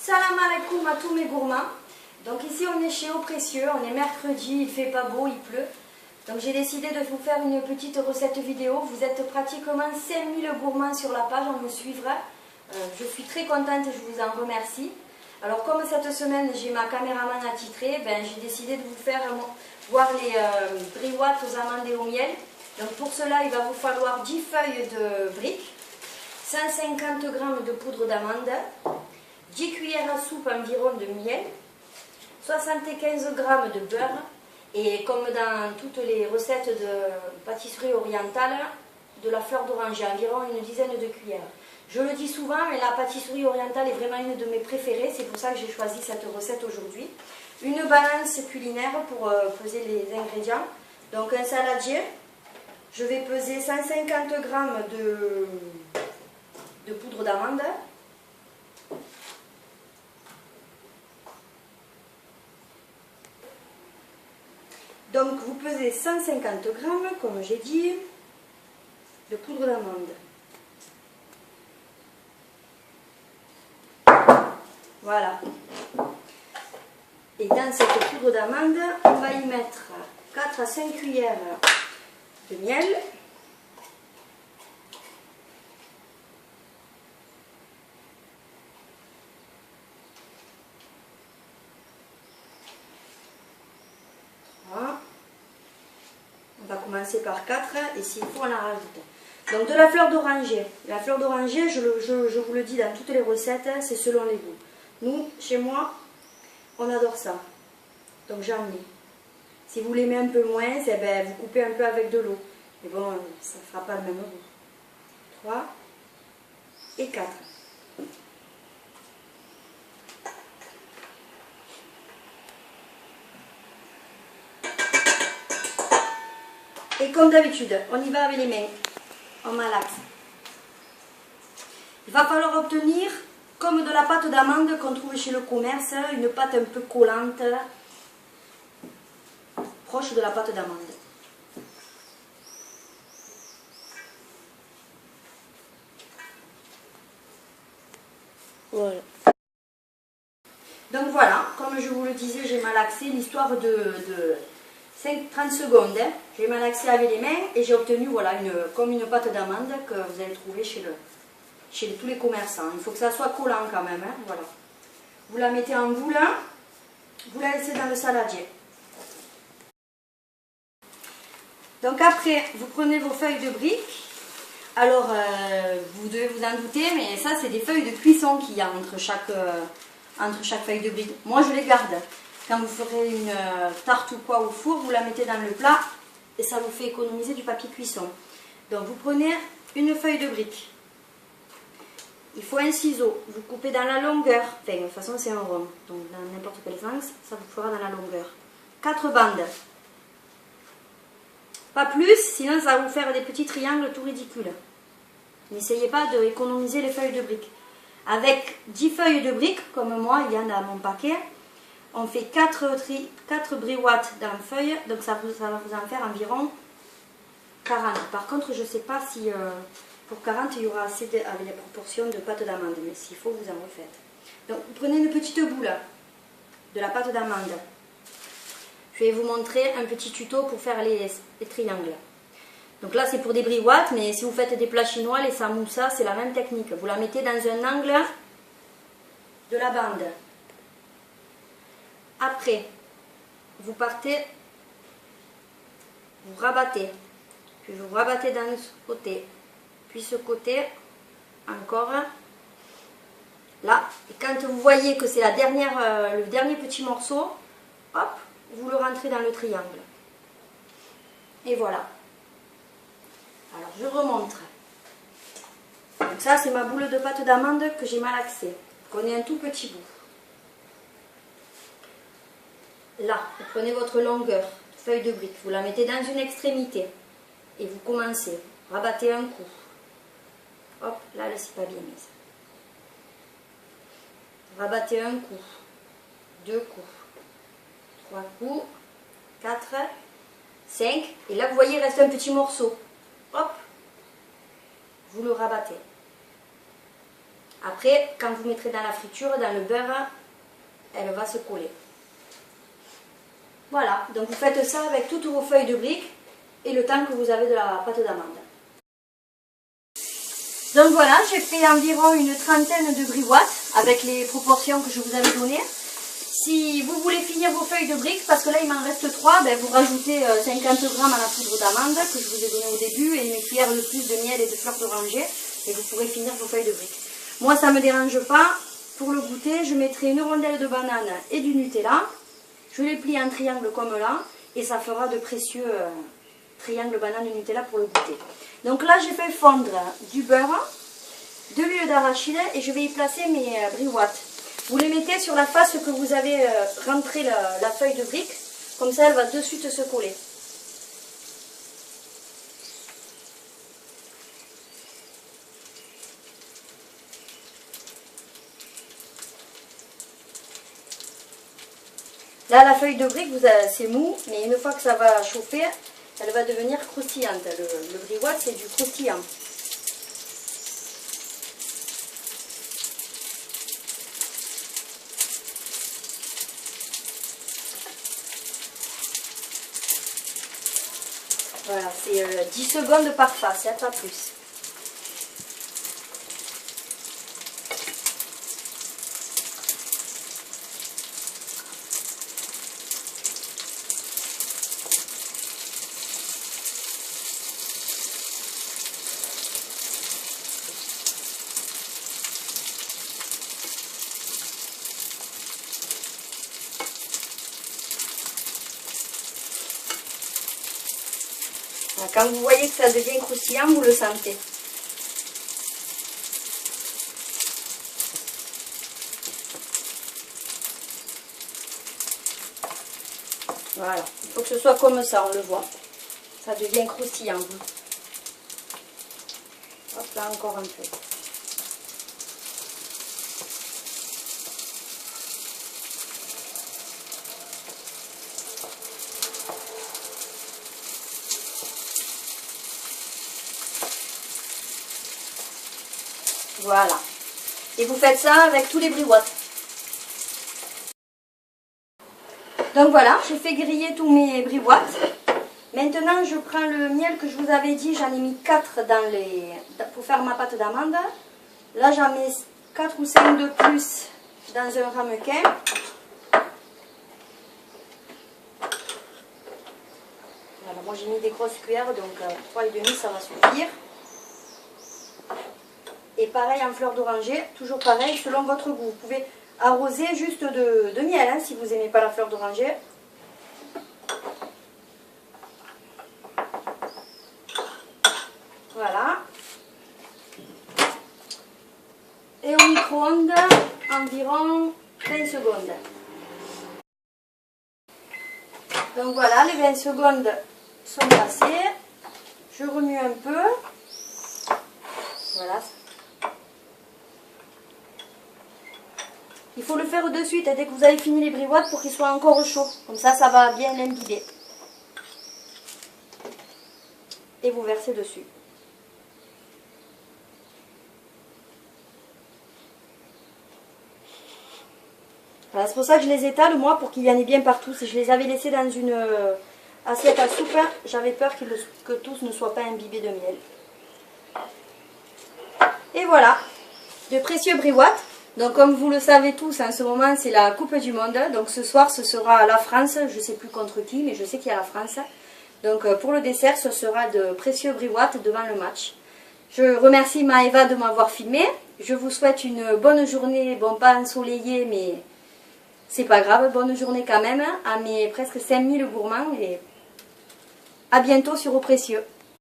Salam alaikum à tous mes gourmands. Donc ici on est chez Eau Précieux, on est mercredi, il fait pas beau, il pleut. Donc j'ai décidé de vous faire une petite recette vidéo. Vous êtes pratiquement 5000 gourmands sur la page, on me suivra. Je suis très contente, je vous en remercie. Alors comme cette semaine j'ai ma caméraman attitrée, j'ai décidé de vous faire voir les briouates aux amandes et au miel. Donc pour cela il va vous falloir 10 feuilles de briques, 150 g de poudre d'amande, 10 cuillères à soupe environ de miel, 75 g de beurre et comme dans toutes les recettes de pâtisserie orientale, de la fleur d'oranger, environ une dizaine de cuillères. Je le dis souvent, mais la pâtisserie orientale est vraiment une de mes préférées, c'est pour ça que j'ai choisi cette recette aujourd'hui. Une balance culinaire pour peser les ingrédients. Donc un saladier, je vais peser 150 g de poudre d'amande. Donc vous pesez 150 g, comme j'ai dit, de poudre d'amande. Voilà. Et dans cette poudre d'amande, on va y mettre 4 à 5 cuillères de miel. Voilà. On va commencer par 4 et s'il faut on en rajoute. Donc de la fleur d'oranger. La fleur d'oranger, je vous le dis dans toutes les recettes, c'est selon les goûts. Nous, chez moi, on adore ça. Donc j'en mets. Si vous l'aimez un peu moins, vous coupez un peu avec de l'eau. Mais bon, ça ne fera pas le même goût. 3 et 4. Et comme d'habitude, on y va avec les mains. On malaxe. Il va falloir obtenir, comme de la pâte d'amande qu'on trouve chez le commerce, une pâte un peu collante, proche de la pâte d'amande. Voilà. Donc voilà, comme je vous le disais, j'ai malaxé l'histoire de 30 secondes. J'ai malaxé avec les mains et j'ai obtenu voilà, comme une pâte d'amande que vous allez trouver chez tous les commerçants. Il faut que ça soit collant quand même. Hein, voilà. Vous la mettez en moulin, vous la laissez dans le saladier. Donc après, vous prenez vos feuilles de briques. Alors, vous devez vous en douter, mais ça, c'est des feuilles de cuisson qu'il y a entre chaque feuille de brique. Moi, je les garde. Quand vous ferez une tarte ou quoi au four, vous la mettez dans le plat et ça vous fait économiser du papier cuisson. Donc, vous prenez une feuille de brique. Il faut un ciseau. Vous coupez dans la longueur. Enfin, de toute façon, c'est un rond. Donc, dans n'importe quel sens, ça vous fera dans la longueur. 4 bandes. Pas plus, sinon ça va vous faire des petits triangles tout ridicules. N'essayez pas d'économiser les feuilles de briques. Avec 10 feuilles de briques, comme moi, il y en a à mon paquet, on fait 4 briouates dans la feuille, donc ça va vous en faire environ 40. Par contre, je ne sais pas si pour 40, il y aura assez avec les proportions de pâte d'amande, mais s'il faut, vous en refaites. Donc, vous prenez une petite boule de la pâte d'amande. Je vais vous montrer un petit tuto pour faire les triangles. Donc là, c'est pour des briouates, mais si vous faites des plats chinois, les samoussas, c'est la même technique. Vous la mettez dans un angle de la bande. Après, vous partez, vous rabattez. Puis vous rabattez dans ce côté. Puis ce côté, encore. Là, et quand vous voyez que c'est le dernier petit morceau, hop, vous le rentrez dans le triangle. Et voilà. Alors, je remonte. Donc ça, c'est ma boule de pâte d'amande que j'ai malaxée. Prenez un tout petit bout. Là, vous prenez votre longueur, feuille de brique, vous la mettez dans une extrémité. Et vous commencez. Rabattez un coup. Hop, là, c'est pas bien mise. Rabattez un coup. 2 coups. 3 coups. 4. 5. Et là, vous voyez, il reste un petit morceau. Hop, vous le rabattez. Après, quand vous mettrez dans la friture, dans le beurre, elle va se coller. Voilà, donc vous faites ça avec toutes vos feuilles de briques et le temps que vous avez de la pâte d'amande. Donc voilà, j'ai fait environ une trentaine de briouates avec les proportions que je vous avais données. Si vous voulez finir vos feuilles de briques, parce que là il m'en reste 3, ben vous rajoutez 50 g à la poudre d'amande que je vous ai donné au début et une cuillère de plus de miel et de fleurs d'oranger et vous pourrez finir vos feuilles de briques. Moi ça ne me dérange pas, pour le goûter je mettrai une rondelle de banane et du Nutella, je les plie en triangle comme là et ça fera de précieux triangles banane et Nutella pour le goûter. Donc là j'ai fait fondre du beurre, de l'huile d'arachide et je vais y placer mes briouates. Vous les mettez sur la face que vous avez rentré la feuille de brique, comme ça elle va de suite se coller. Là la feuille de brique, c'est mou, mais une fois que ça va chauffer, elle va devenir croustillante. Le briouat c'est du croustillant. Voilà, c'est 10 secondes par face, pas plus. Quand vous voyez que ça devient croustillant, vous le sentez. Voilà, il faut que ce soit comme ça, on le voit. Ça devient croustillant. Hop là, encore un peu. Voilà. Et vous faites ça avec tous les briouates. Donc voilà, j'ai fait griller tous mes briouates. Maintenant, je prends le miel que je vous avais dit, j'en ai mis 4 pour faire ma pâte d'amande. Là, j'en mets 4 ou 5 de plus dans un ramequin. Voilà, moi j'ai mis des grosses cuillères, donc 3,5 ça va suffire. Et pareil en fleur d'oranger, toujours pareil selon votre goût. Vous pouvez arroser juste de miel hein, si vous n'aimez pas la fleur d'oranger. Voilà. Et au micro-ondes, environ 20 secondes. Donc voilà, les 20 secondes sont passées. Je remue un peu. Voilà. Il faut le faire de suite, dès que vous avez fini les briouates pour qu'ils soient encore chauds. Comme ça, ça va bien l'imbiber. Et vous versez dessus. Voilà, c'est pour ça que je les étale, moi, pour qu'il y en ait bien partout. Si je les avais laissés dans une assiette à soupe, j'avais peur que tous ne soient pas imbibés de miel. Et voilà, de précieux briouates. Donc comme vous le savez tous, en ce moment c'est la Coupe du Monde. Donc ce soir ce sera la France, je ne sais plus contre qui, mais je sais qu'il y a la France. Donc pour le dessert ce sera de précieux briouates devant le match. Je remercie Maëva de m'avoir filmé. Je vous souhaite une bonne journée, bon pas ensoleillée mais c'est pas grave, bonne journée quand même à mes presque 5000 gourmands et à bientôt sur Au Précieux.